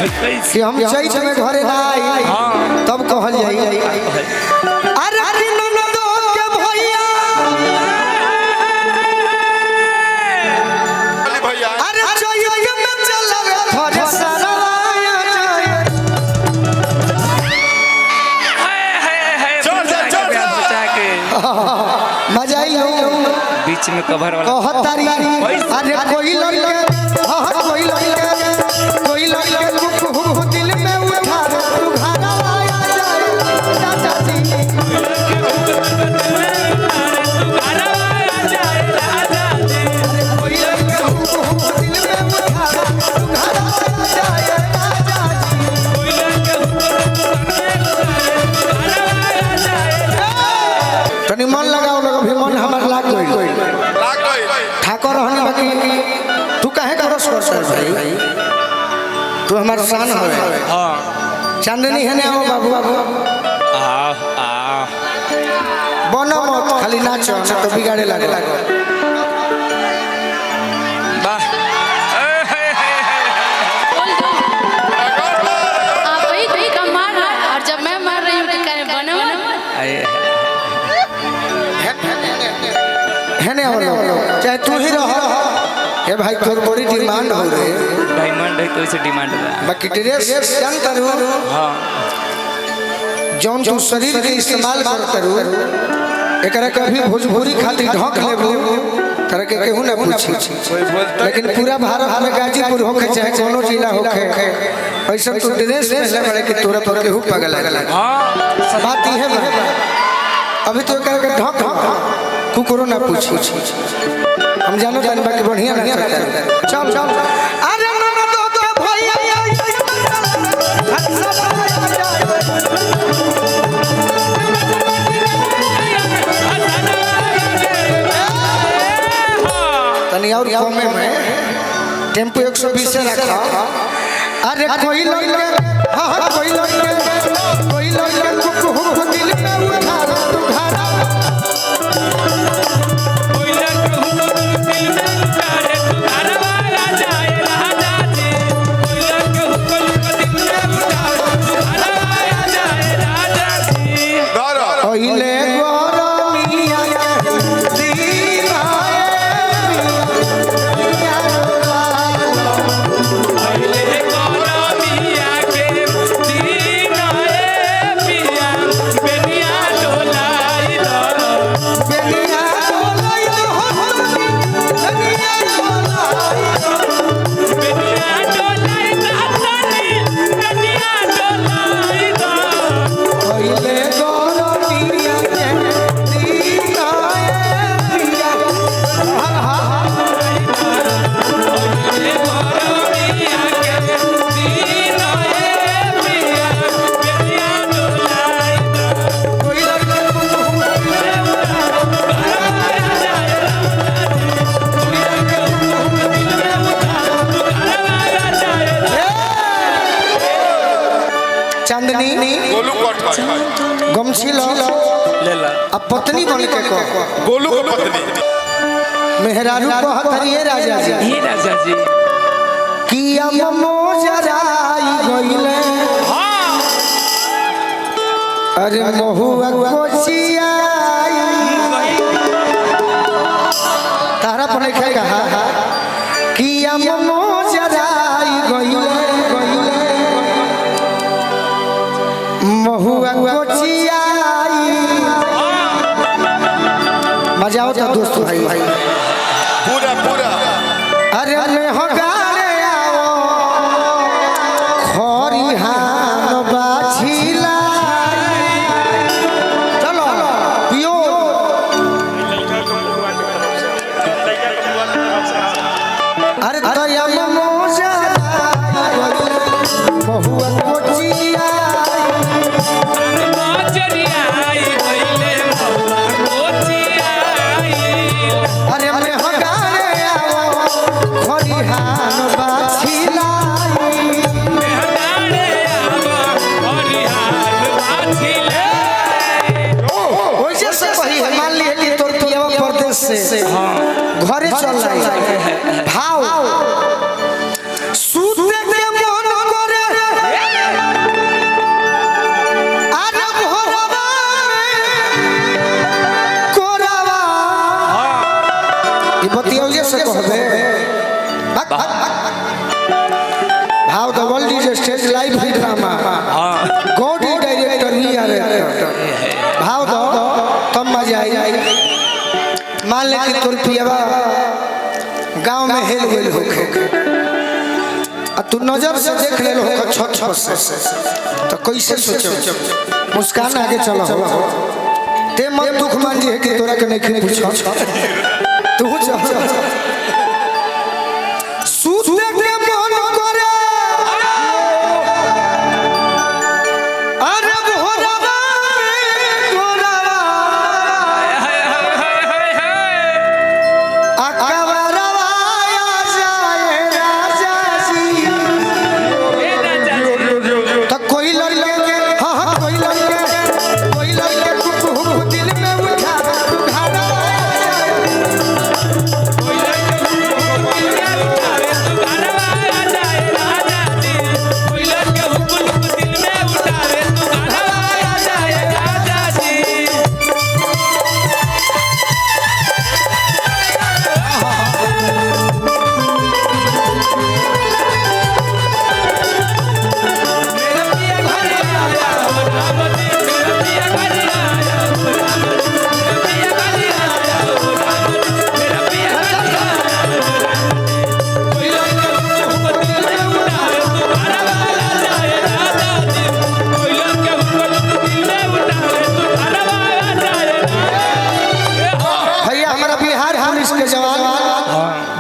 कि हम चैत में घरे ना आई तब कहल जाई अरे ननदो के भैया अरे चैत में चलवे घरे सरवाया मजा आई बीच में कवर वाला कहतारी अरे कोई लड़के कोई लड़के कुकु दिल में उठा तू घर आया जाए चाचा जी कोई लड़के कुकु दिल में उठा तू घर आया जाए चाचा जी तनी मन लगाओ लोग भी मन हमार लाग गई ठाकुर रहने बाकी तू काहे करस भाई तू हमार शान है हां चांदनी है ने आओ बाबू बनो मत खाली नाचो ना तो बिगाड़े लागे वाह आप ही का मार और जब मैं मार रही हूं तो करे बनो है ने आओ चाहे तू ही रह ए भाई तोर बड़ी डिमांड हो रे डायमंड है तो इसे डिमांड है बाकी ड्रेस जानता रू हां जौन तू शरीर के इस्तेमाल करत रू एकरा कभी भोजपुरी खातिर ढक लेबू तरह के केहू ना पूछी लेकिन पूरा भारत में गाजीपुर होके चाहे कोनो जिला होके ऐसा तू ड्रेस पहले बड़े कि तोरा पर केहू पागल है हां बात ही है अभी तो एकरा के ढक कुकुरो ना पूछी हम जानो जान बाकी बढ़िया नहीं करता चल चल अरे ननदो के भैया तनी और कमे में टेम्पो 120 से रखा अरे कोई लड़के हां कोई लड़के कुकु दिल में उठा तू घर चांदनी गमछी लो ले ला अब पत्नी बन के को गोलू को पत्नी मेहरारू को हतरिए राजा जी ये राजा जी किया मोजराई गइले हां अरे महुआ कोचिया तारा पर लिखा कहा किया मोजराई गइले महुआ कोचिया मजा आओ तो दोस्तों भाई पूरा पूरा अरे मैं हगारे आओ खरिहान बाछिला चलो पियो अरे दया मोजा बहुआ कोचिया अरे मैं हगारे कि तोर पियावा गांव में हेल गेल होखे आ तू नजर से देख ले लो छत छत से तो कैसे सोचो मुस्कान आगे चलो ते मत दुख मान जी कि तोरा के नहीं पूछो तू चल सूते के मन करे अरे घोड़ावा घोड़ावा अकबरवा आ जाए राजा जी तो कोई लड़के के हां कोई लड़के कुकू दिल में उठा घाड़ा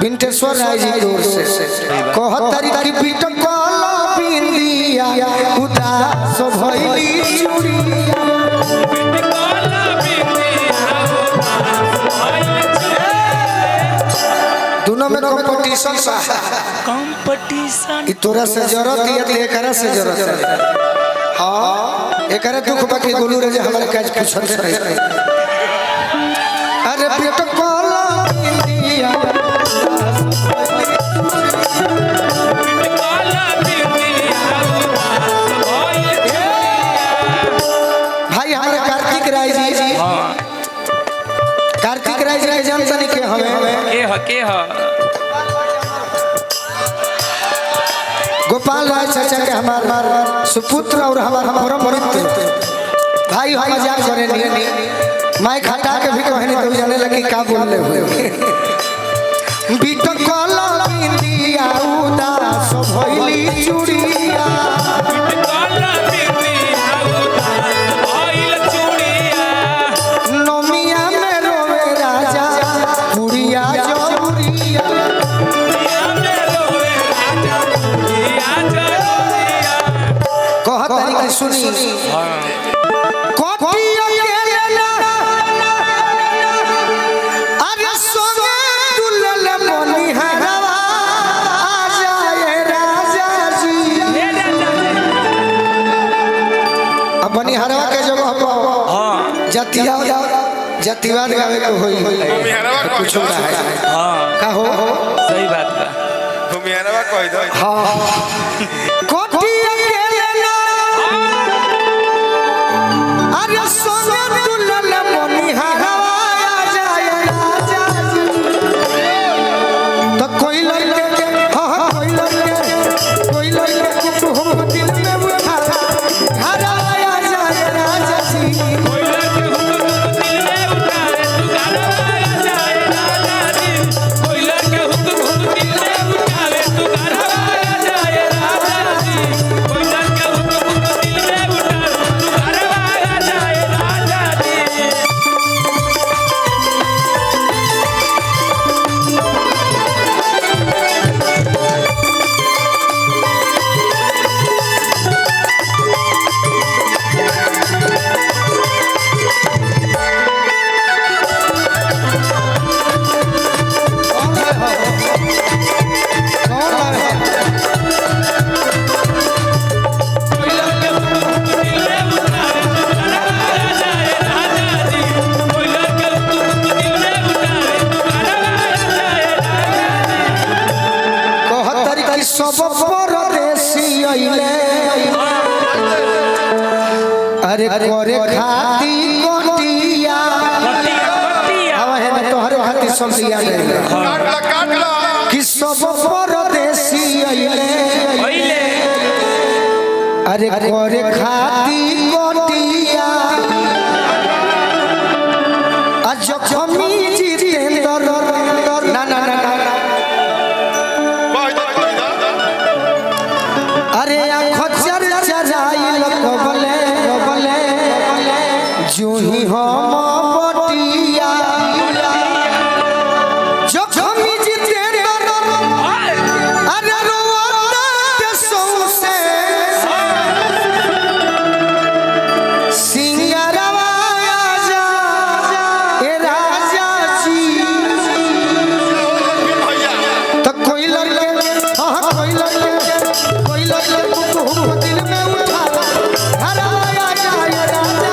बिंटेश्वर राय जी की ओर से 71 की पीट कला बिंदिया उदास भइली चूड़िया दोनों में कंपटीशन सा तोरा से जरूरत है ते एकरा से जरूरत है हां एकरा दुख बाकी गोलू रे हमारे काज पूछत रहे अरे पीट कला बिंदिया भाई हमारे कार्तिक राय जी कार्तिक राय जी के जानता नहीं के हमें के ह गोपाल राय चाचा के हमार सुपुत्र और हमार परम मित्र भाई हम मजाक करे नहीं मैं खटा के भी कहने तो जाने लगी का बोलले हुए बीट कला बिंदिया उदास भइली चूड़िया नमिया में रोवे राजा बुढ़िया जबुरिया कहत है कि सुनी कोटिया के ना अरे सोने दुल्हन मनिहारवा आ जाए राजा जी अब मनिहारवा के जगह पर जतिवाद गावे के होई कुछ होता है का हो सही बात बा भूमियारवा कह दो हां कोटिया के ना अरे सोने दुल्हन मनिहारवा आ जाए राजा जी तो कोई लड़के के हां कोई लड़के को हम दिल में उठा घर आ जाए राजा जी अरे करे खाती कोटिया हवा है ना तोहरे हाथी समझिया काट ला कि सब परदेसी आइले अरे करे खाती कोटिया आज जखमी जितेंद्र अरे आँखों चर चराई कबले कबले जो ही हम बटिया जो कमी जीते अरे रोवाता के सौंसे सिंगारवा आजा ए राजा जी तो कोई लड़के हाँ कोई लड़के को दिल में उठा हरा आजा ए राजा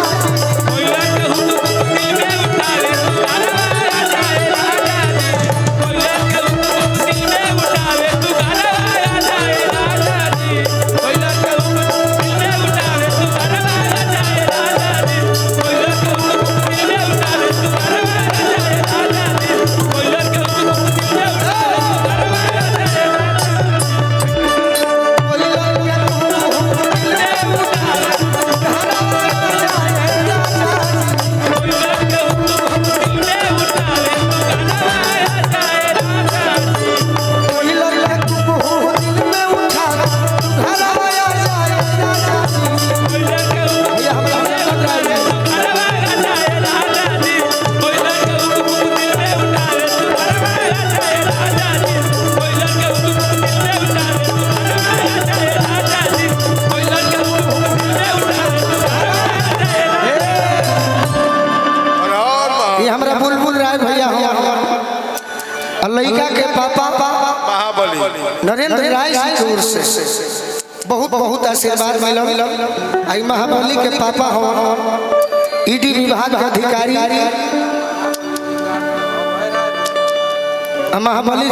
जी हमरा बुलबुल राय भैया लड़का के पापा महाबली नरेंद्र राय सिंह से बहुत बहुत आशीर्वाद मिलल। आई महाबली के पापा हो ईडी विभाग के अधिकारी महाबली